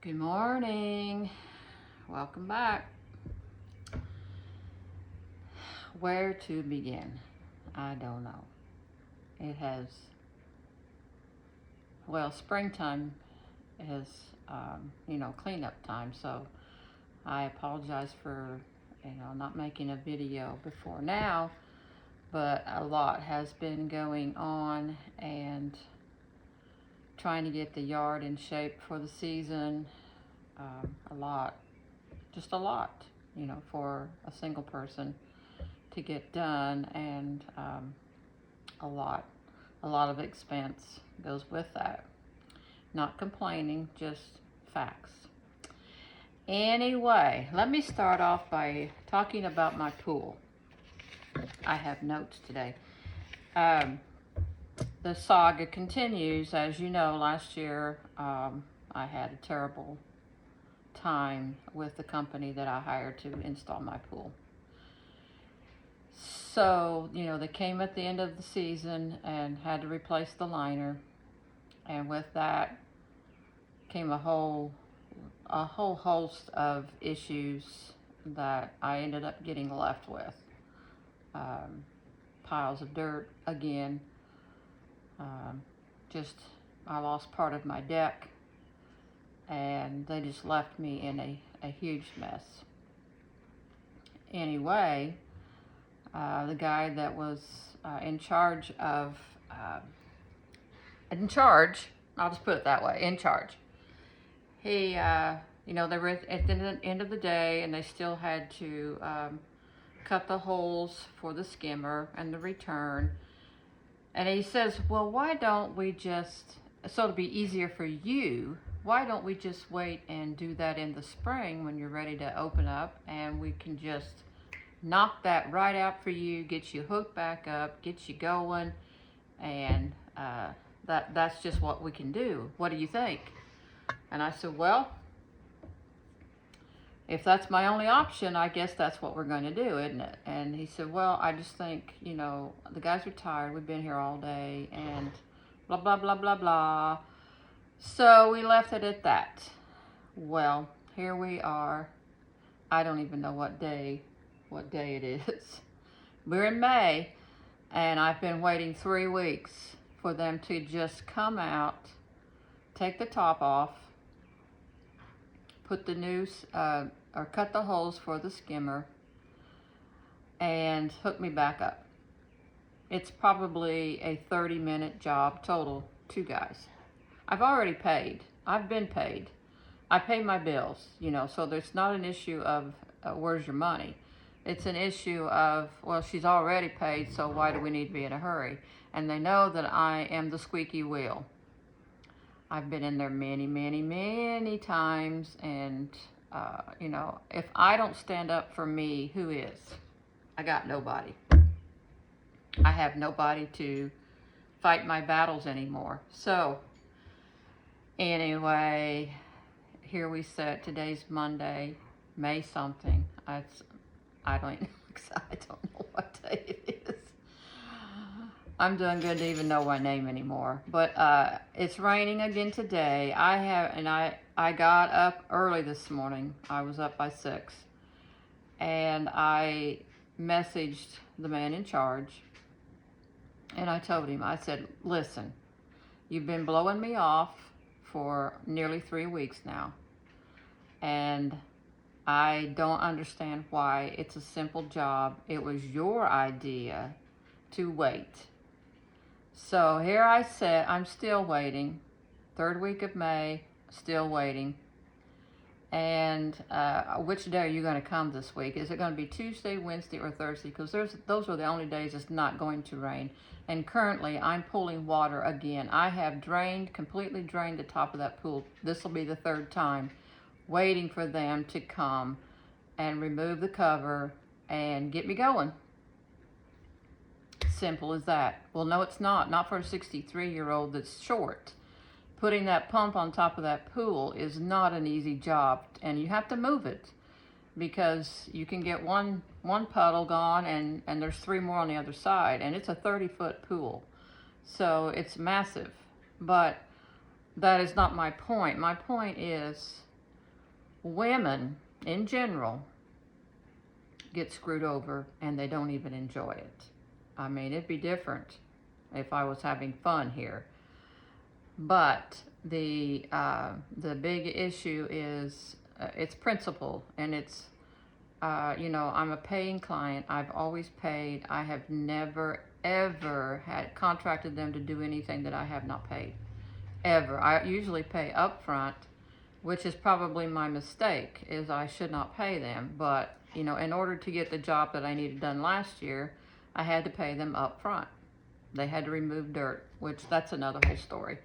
Good morning. Welcome back. Where to begin? I don't know. It has, springtime is, cleanup time. So I apologize for, not making a video before now, but a lot has been going on and trying to get the yard in shape for the season. Just a lot, for a single person to get done, and a lot of expense goes with that. Not complaining, just facts. Anyway, let me start off by talking about my pool. I have notes today. The saga continues. As you know, last year I had a terrible time with the company that I hired to install my pool. So, they came at the end of the season and had to replace the liner. And with that came a whole host of issues that I ended up getting left with. Piles of dirt again. I lost part of my deck, and they just left me in a huge mess. Anyway, the guy that was in charge, I'll just put it that way, in charge. He, they were at the end of the day, and they still had to cut the holes for the skimmer and the return. And he says, well, why don't we just, so it'll be easier for you, why don't we just wait and do that in the spring when you're ready to open up, and we can just knock that right out for you, get you hooked back up, get you going, and that's just what we can do. What do you think? And I said, well, if that's my only option, I guess that's what we're going to do, isn't it? And he said, well, I just think, the guys are tired. We've been here all day, and blah, blah, blah, blah, blah. So we left it at that. Well, here we are. I don't even know what day it is. We're in May, and I've been waiting 3 weeks for them to just come out, take the top off, put the new, or cut the holes for the skimmer, and hook me back up. It's probably a 30-minute job total, 2 guys. I've already paid. I've been paid. I pay my bills, so there's not an issue of where's your money. It's an issue of, well, she's already paid, so why do we need to be in a hurry? And they know that I am the squeaky wheel. I've been in there many, many, many times, and, if I don't stand up for me, who is? I got nobody. I have nobody to fight my battles anymore. So, anyway, here we sit. Today's Monday, May something. I don't know what day it is. I'm doing good to even know my name anymore. But it's raining again today. I got up early this morning. I was up by 6. And I messaged the man in charge. And I told him, I said, listen, you've been blowing me off for nearly 3 weeks now. And I don't understand why. It's a simple job. It was your idea to wait. So here I sit, I'm still waiting. 3rd week of May, still waiting. And which day are you going to come this week? Is it going to be Tuesday, Wednesday, or Thursday? Because those are the only days it's not going to rain. And currently, I'm pulling water again. I have completely drained the top of that pool. This will be the 3rd time, waiting for them to come and remove the cover and get me going. Simple as that. Well, no, it's not. Not for a 63-year-old that's short. Putting that pump on top of that pool is not an easy job, and you have to move it because you can get one puddle gone, and there's 3 more on the other side, and it's a 30-foot pool. So it's massive, but that is not my point. My point is women in general get screwed over and they don't even enjoy it. I mean, it'd be different if I was having fun here. But the big issue is it's principle, and it's you know, I'm a paying client. I've always paid. I have never ever had contracted them to do anything that I have not paid, ever. I usually pay up front, which is probably my mistake, is I should not pay them. But you know, in order to get the job that I needed done last year, I had to pay them up front. They had to remove dirt, which that's another whole story.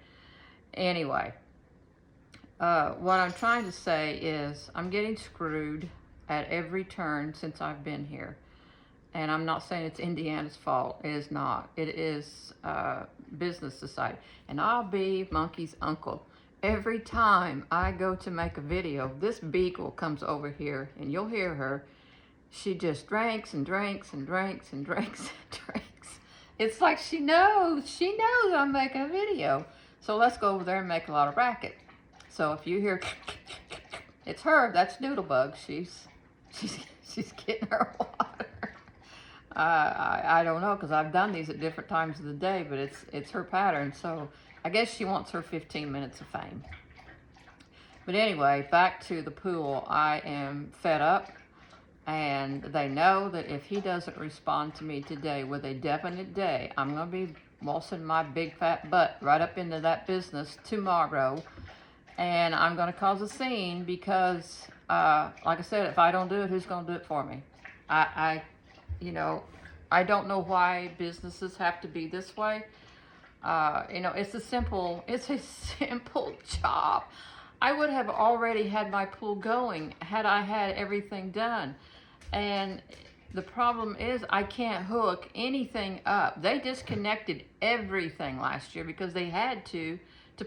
Anyway, what I'm trying to say is I'm getting screwed at every turn since I've been here. And I'm not saying it's Indiana's fault. It is not. It is business society. And I'll be Monkey's uncle. Every time I go to make a video, this beagle comes over here and you'll hear her. She just drinks and drinks and drinks and drinks and drinks. It's like she knows I'm making a video. So let's go over there and make a lot of racket. So if you hear, it's her. That's Doodlebug. She's getting her water. I don't know, because I've done these at different times of the day, but it's her pattern. So I guess she wants her 15 minutes of fame. But anyway, back to the pool. I am fed up, and they know that if he doesn't respond to me today with a definite day, I'm going to be waltzing my big fat butt right up into that business tomorrow, and I'm going to cause a scene because, like I said, if I don't do it, who's going to do it for me? You know, I don't know why businesses have to be this way. You know, it's a simple job. I would have already had my pool going had I had everything done. And the problem is I can't hook anything up. They disconnected everything last year because they had to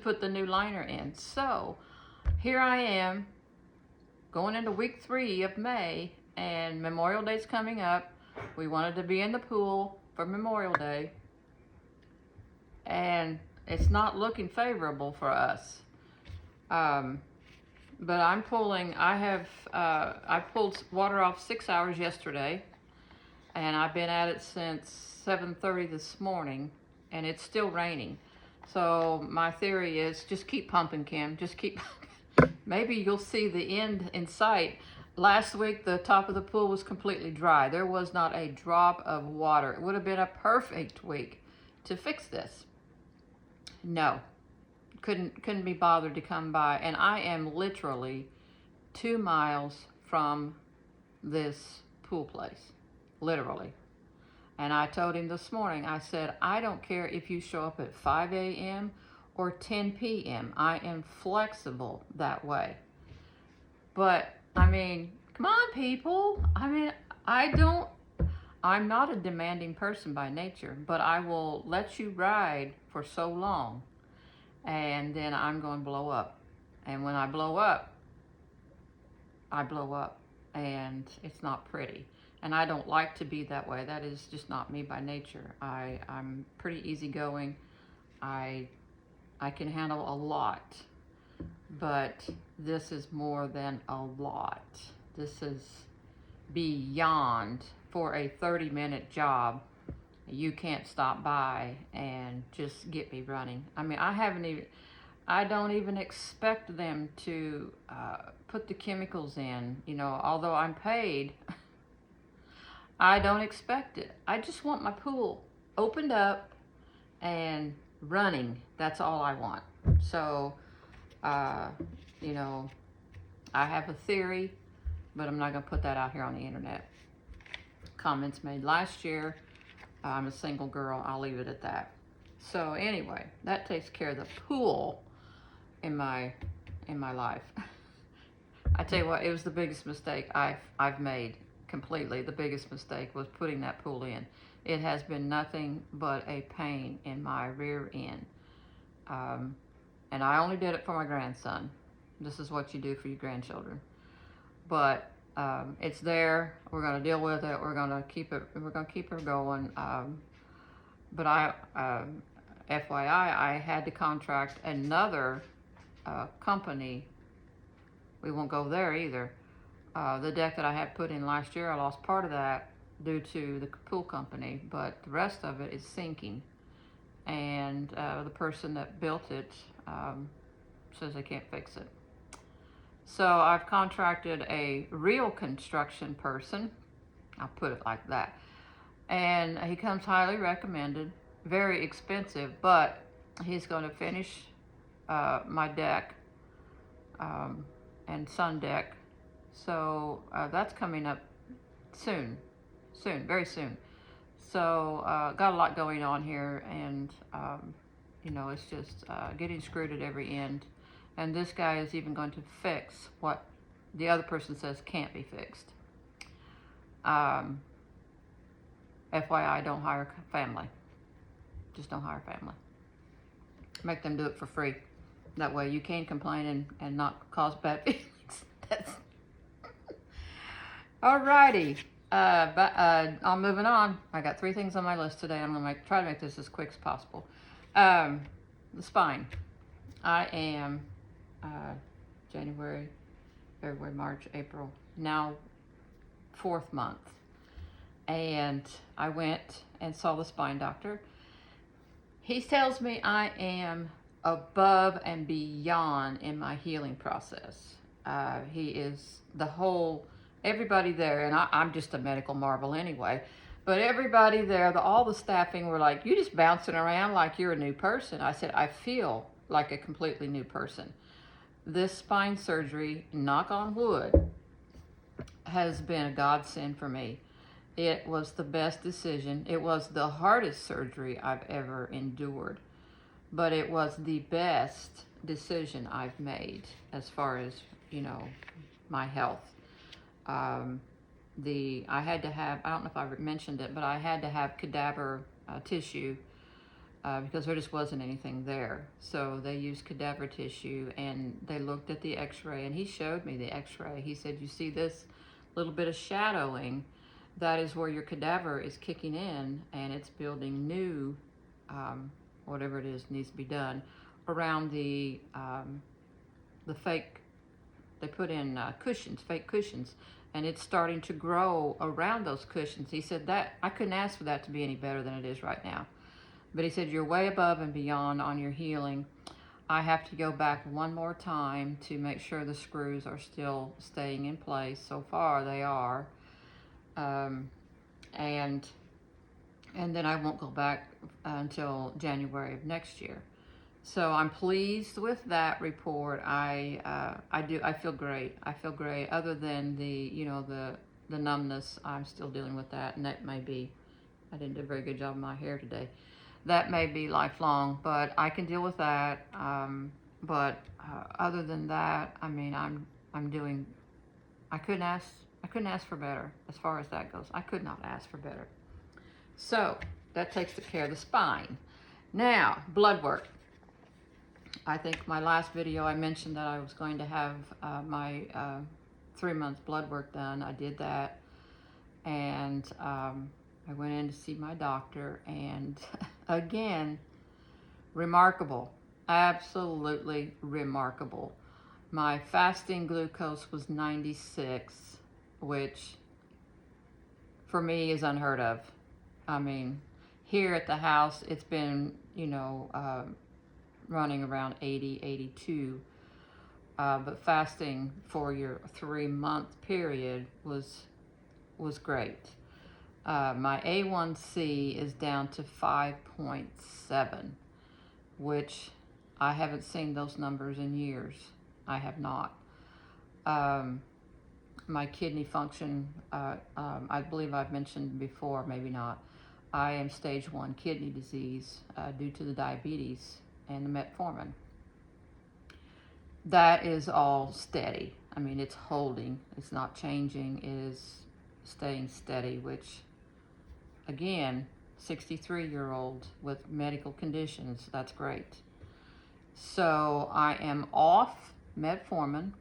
put the new liner in. So here I am going into week 3 of May, and Memorial Day's coming up. We wanted to be in the pool for Memorial Day, and it's not looking favorable for us. But I'm pulling, I pulled water off 6 hours yesterday, and I've been at it since 7:30 this morning, and it's still raining. So my theory is just keep pumping, Kim. Just keep pumping. Maybe you'll see the end in sight. Last week, the top of the pool was completely dry. There was not a drop of water. It would have been a perfect week to fix this. No, couldn't be bothered to come by. And I am literally 2 miles from this pool place, literally. And I told him this morning, I said, I don't care if you show up at 5 a.m. or 10 p.m. I am flexible that way. But I mean, come on, people. I mean, I'm not a demanding person by nature, but I will let you ride for so long, and then I'm going to blow up. And when I blow up, and it's not pretty. And I don't like to be that way. That is just not me by nature. I'm pretty easygoing. I can handle a lot. But this is more than a lot. This is beyond. For a 30-minute job, you can't stop by and just get me running. I mean, I don't even expect them to put the chemicals in, you know, although I'm paid. I don't expect it. I just want my pool opened up and running. That's all I want. So, you know, I have a theory, but I'm not going to put that out here on the internet. Comments made last year. I'm a single girl. I'll leave it at that. So anyway, that takes care of the pool in my life. I tell you what, it was the biggest mistake I've made. Completely, the biggest mistake was putting that pool in. It has been nothing but a pain in my rear end. And I only did it for my grandson. This is what you do for your grandchildren. But it's there. We're going to deal with it. We're going to keep it. We're going to keep her going. But FYI, I had to contract another company we won't go there either. The deck that I had put in last year, I lost part of that due to the pool company, but the rest of it is sinking. And the person that built it says they can't fix it. So I've contracted a real construction person. I'll put it like that. And he comes highly recommended, very expensive, but he's going to finish my deck and sun deck. So that's coming up soon, very soon. So got a lot going on here, and you know, it's just getting screwed at every end. And this guy is even going to fix what the other person says can't be fixed. FYI, don't hire family. Just don't hire family. Make them do it for free. That way you can complain and not cause bad feelings. That's alrighty. I'm moving on. I got 3 things on my list today. I'm going to try to make this as quick as possible. The spine. I am January, February, March, April, now 4th month. And I went and saw the spine doctor. He tells me I am above and beyond in my healing process. He is everybody there, and I'm just a medical marvel anyway, but everybody there, all the staffing were like, you just bouncing around like you're a new person. I said, I feel like a completely new person. This spine surgery, knock on wood, has been a godsend for me. It was the best decision. It was the hardest surgery I've ever endured, but it was the best decision I've made as far as, you know, my health. I had to have, I don't know if I mentioned it, but I had to have cadaver tissue because there just wasn't anything there. So they used cadaver tissue, and they looked at the x-ray, and he showed me the x-ray. He said, you see this little bit of shadowing? That is where your cadaver is kicking in, and it's building new, whatever it is needs to be done around the fake, they put in cushions, fake cushions, and it's starting to grow around those cushions. He said that I couldn't ask for that to be any better than it is right now. But he said, you're way above and beyond on your healing. I have to go back one more time to make sure the screws are still staying in place. So far they are. And then I won't go back until January of next year. So I'm pleased with that report. I feel great. I feel great. Other than the numbness, I'm still dealing with that, and that may be, I didn't do a very good job of my hair today. That may be lifelong, but I can deal with that. Other than that, I mean, I'm doing. I couldn't ask for better as far as that goes. I could not ask for better. So that takes care of the spine. Now, blood work. I think my last video I mentioned that I was going to have my 3-month blood work done. I did that, and I went in to see my doctor, and again, remarkable, absolutely remarkable. My fasting glucose was 96, which for me is unheard of. I mean, here at the house, it's been, running around 80, 82. But fasting for your 3-month period was great. My A1C is down to 5.7, which I haven't seen those numbers in years. I have not. My kidney function, I believe I've mentioned before, maybe not. I am stage 1 kidney disease due to the diabetes and the metformin. That is all steady. I mean, it's holding. It's not changing. It is staying steady, which, again, 63-year-old with medical conditions, that's great. So I am off metformin,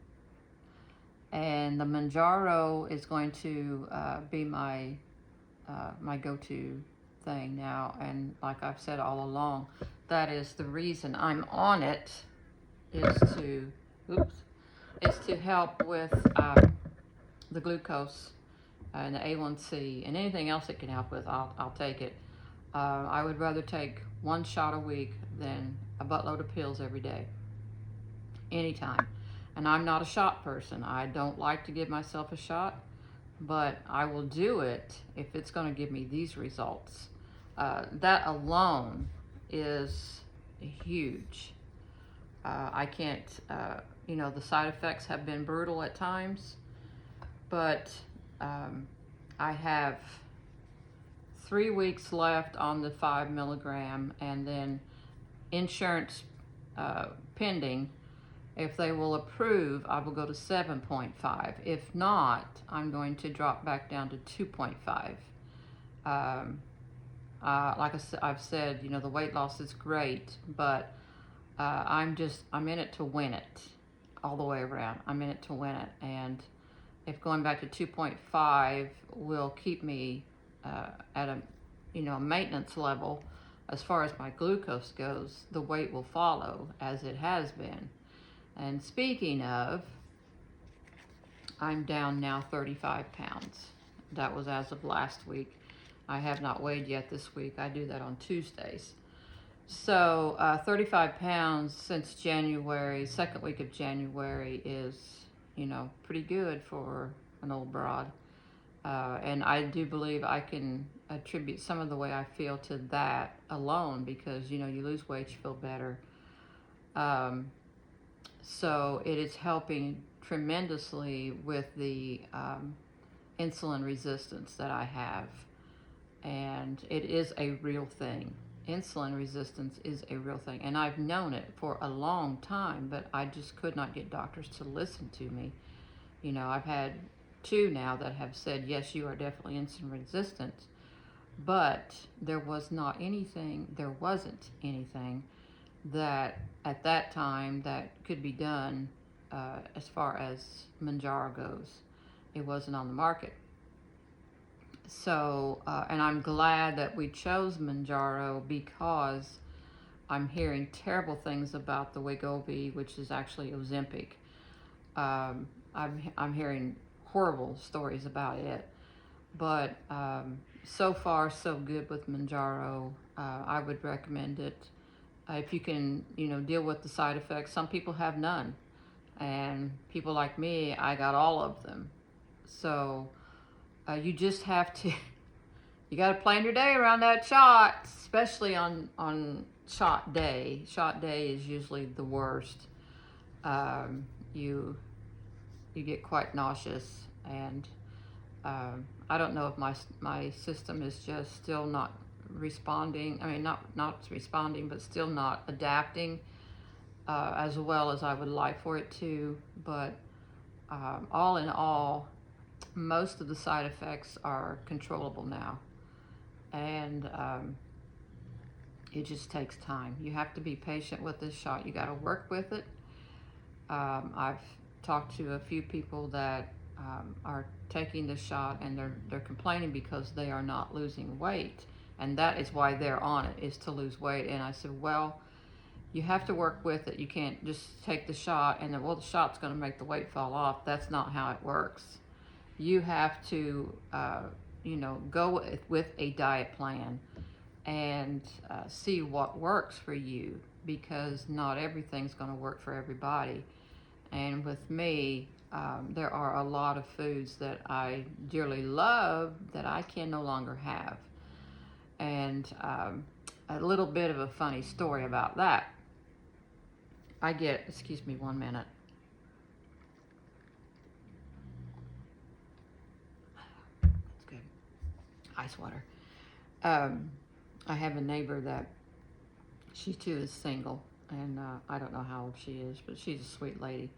and the Mounjaro is going to be my go-to thing now. And like I've said all along, that is the reason I'm on it, is to is to help with the glucose and the A1C and anything else it can help with. I'll take it. I would rather take one shot a week than a buttload of pills every day, anytime. And I'm not a shot person. I don't like to give myself a shot, but I will do it if it's going to give me these results. That alone is huge. I can't, the side effects have been brutal at times, but I have 3 weeks left on the 5 milligram, and then insurance pending. If they will approve, I will go to 7.5. If not, I'm going to drop back down to 2.5. Like I've said, the weight loss is great, but I'm in it to win it all the way around. I'm in it to win it. And if going back to 2.5 will keep me at a maintenance level as far as my glucose goes, the weight will follow as it has been. And speaking of, I'm down now 35 pounds. That was as of last week. I have not weighed yet this week. I do that on Tuesdays. So 35 pounds since January, second week of January is, pretty good for an old broad. And I do believe I can attribute some of the way I feel to that alone, because, you lose weight, you feel better. So it is helping tremendously with the insulin resistance that I have. And it is a real thing. Insulin resistance is a real thing. And I've known it for a long time, but I just could not get doctors to listen to me. I've had 2 now that have said, yes, you are definitely insulin resistant. But there wasn't anything that at that time that could be done as far as Mounjaro goes. It wasn't on the market. So, and I'm glad that we chose Mounjaro, because I'm hearing terrible things about the Wegovy, which is actually Ozempic. I'm hearing horrible stories about it. But so far, so good with Mounjaro. I would recommend it. If you can, deal with the side effects. Some people have none. And people like me, I got all of them. So you just have to, you got to plan your day around that shot, especially on shot day. Shot day is usually the worst. You get quite nauseous, and I don't know if my system is just still not responding. I mean, not responding, but still not adapting as well as I would like for it to. But all in all, most of the side effects are controllable now, and it just takes time. You have to be patient with this shot. You got to work with it. I've talked to a few people that are taking the shot, and they're complaining because they are not losing weight, and that is why they're on it, is to lose weight. And I said, well, you have to work with it. You can't just take the shot and then, well, the shot's going to make the weight fall off. That's not how it works. You have to, go with a diet plan and see what works for you, because not everything's going to work for everybody. And with me, there are a lot of foods that I dearly love that I can no longer have. And a little bit of a funny story about that. Excuse me 1 minute. That's good. Ice water. I have a neighbor that she too is single, and I don't know how old she is, but she's a sweet lady.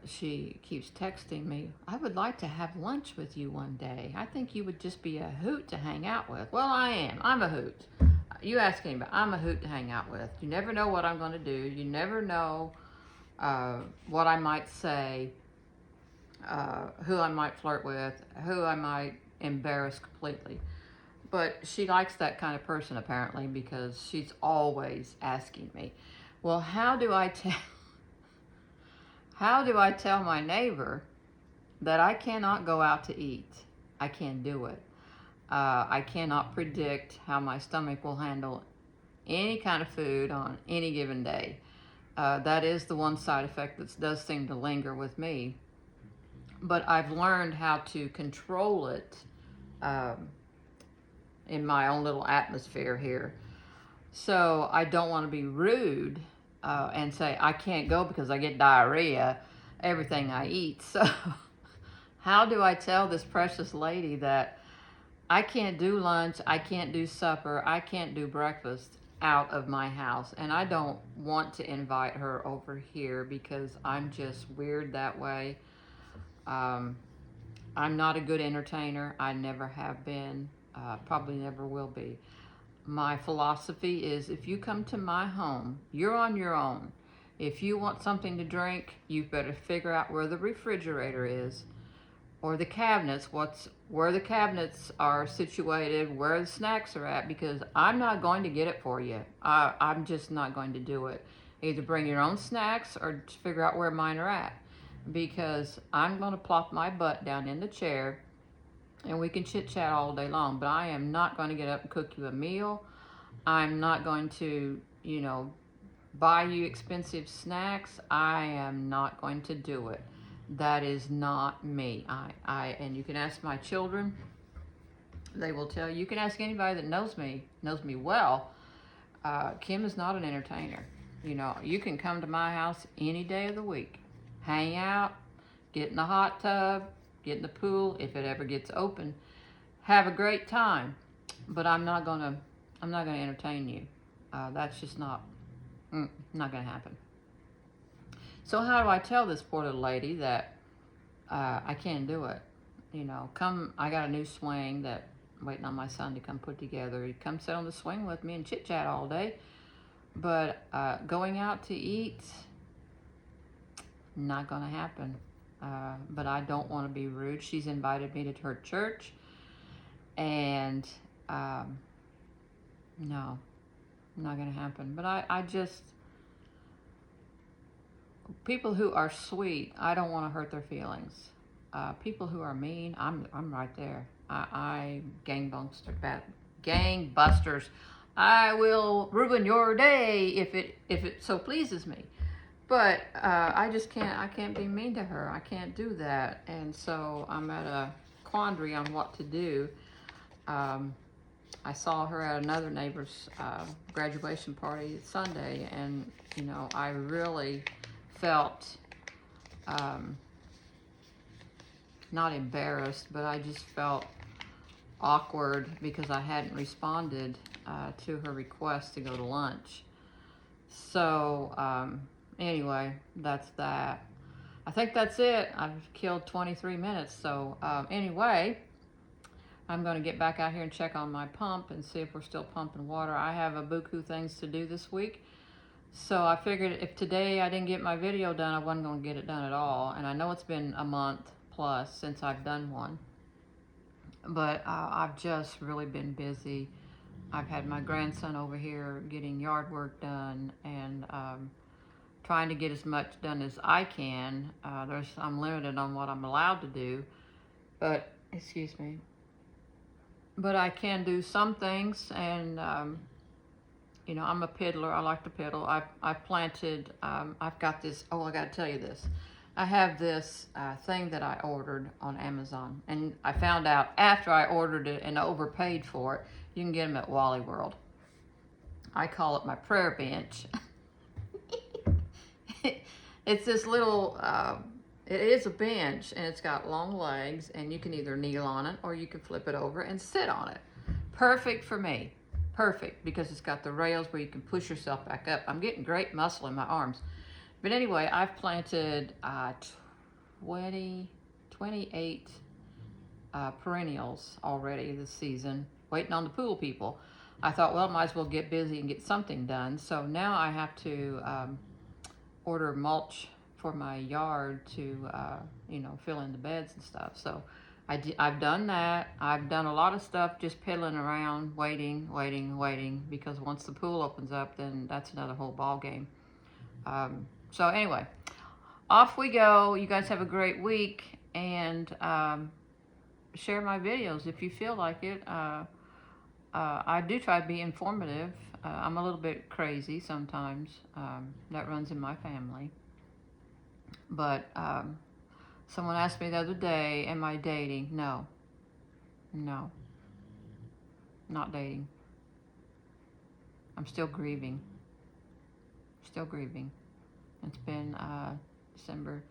She keeps texting me, I would like to have lunch with you one day. I think you would just be a hoot to hang out with. Well, I am. I'm a hoot. You ask anybody, I'm a hoot to hang out with. You never know what I'm going to do. You never know what I might say, who I might flirt with, who I might embarrass completely. But she likes that kind of person, apparently, because she's always asking me, well, how do I How do I tell my neighbor that I cannot go out to eat? I can't do it. I cannot predict how my stomach will handle any kind of food on any given day. That is the one side effect that does seem to linger with me. But I've learned how to control it in my own little atmosphere here. So I don't want to be rude and say I can't go because I get diarrhea everything I eat. So how do I tell this precious lady that I can't do lunch, I can't do supper, I can't do breakfast out of my house? And I don't want to invite her over here because I'm just weird that way. I'm not a good entertainer. I never have been, probably never will be. My philosophy is if you come to my home, you're on your own. If you want something to drink, you better figure out where the refrigerator is or the cabinets, where the cabinets are situated, where the snacks are at, because I'm not going to get it for you. I'm just not going to do it. Either bring your own snacks or figure out where mine are at, because I'm going to plop my butt down in the chair and we can chit chat all day long, but I am not going to get up and cook you a meal. I'm not going to, buy you expensive snacks. I am not going to do it. That is not me. And you can ask my children. They will tell you. You can ask anybody that knows me well. Kim is not an entertainer. You can come to my house any day of the week, hang out, get in the hot tub, get in the pool if it ever gets open, have a great time. But I'm not gonna entertain you. That's just not gonna happen. So how do I tell this poor little lady that I can't do it? I got a new swing that I'm waiting on my son to come put together. He'd come sit on the swing with me and chit chat all day. But going out to eat, not gonna happen. But I don't want to be rude. She's invited me to her church, and no, not gonna happen. But I just, people who are sweet, I don't want to hurt their feelings. People who are mean, I'm right there. I gangbusters. I will ruin your day if it so pleases me. But I can't be mean to her. I can't do that. And so I'm at a quandary on what to do. I saw her at another neighbor's graduation party Sunday, and I really felt not embarrassed, but I just felt awkward because I hadn't responded to her request to go to lunch. So anyway, that's that. I think that's it. I've killed 23 minutes. So anyway, I'm going to get back out here and check on my pump and see if we're still pumping water. I have a buku things to do this week. So I figured if today I didn't get my video done, I wasn't going to get it done at all. And I know it's been a month plus since I've done one. But I've just really been busy. I've had my grandson over here getting yard work done and trying to get as much done as I can. I'm limited on what I'm allowed to do. But, excuse me. But I can do some things, and I'm a piddler. I like to piddle. I've planted. I've got this. Oh, I got to tell you this. I have this thing that I ordered on Amazon, and I found out after I ordered it and overpaid for it. You can get them at Wally World. I call it my prayer bench. It's this little. It is a bench, and it's got long legs, and you can either kneel on it or you can flip it over and sit on it. Perfect for me. Perfect, because it's got the rails where you can push yourself back up. I'm getting great muscle in my arms. But anyway, I've planted 28 perennials already this season, waiting on the pool people. I thought, well, might as well get busy and get something done. So now I have to order mulch for my yard to, fill in the beds and stuff. So I've done that. I've done a lot of stuff just piddling around, waiting, because once the pool opens up, then that's another whole ball game. So anyway, off we go. You guys have a great week, and share my videos if you feel like it. I do try to be informative. I'm a little bit crazy sometimes. That runs in my family. But someone asked me the other day, am I dating? No. No. Not dating. I'm still grieving. Still grieving. It's been December,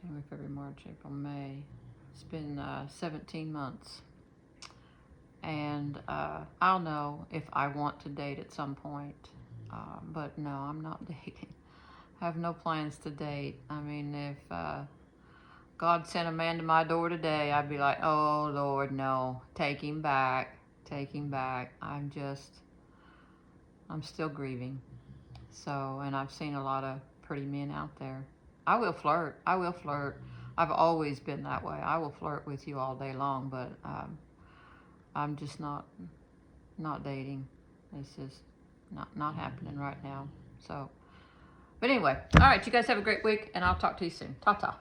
January, February, March, April, May. It's been 17 months. And I'll know if I want to date at some point. But no, I'm not dating. I have no plans to date. I mean, if God sent a man to my door today, I'd be like, oh, Lord, no. Take him back. Take him back. I'm still grieving. So, and I've seen a lot of pretty men out there. I will flirt. I will flirt. I've always been that way. I will flirt with you all day long, but I'm just not dating. It's just not happening right now. So, but anyway, all right, you guys have a great week, and I'll talk to you soon. Ta-ta.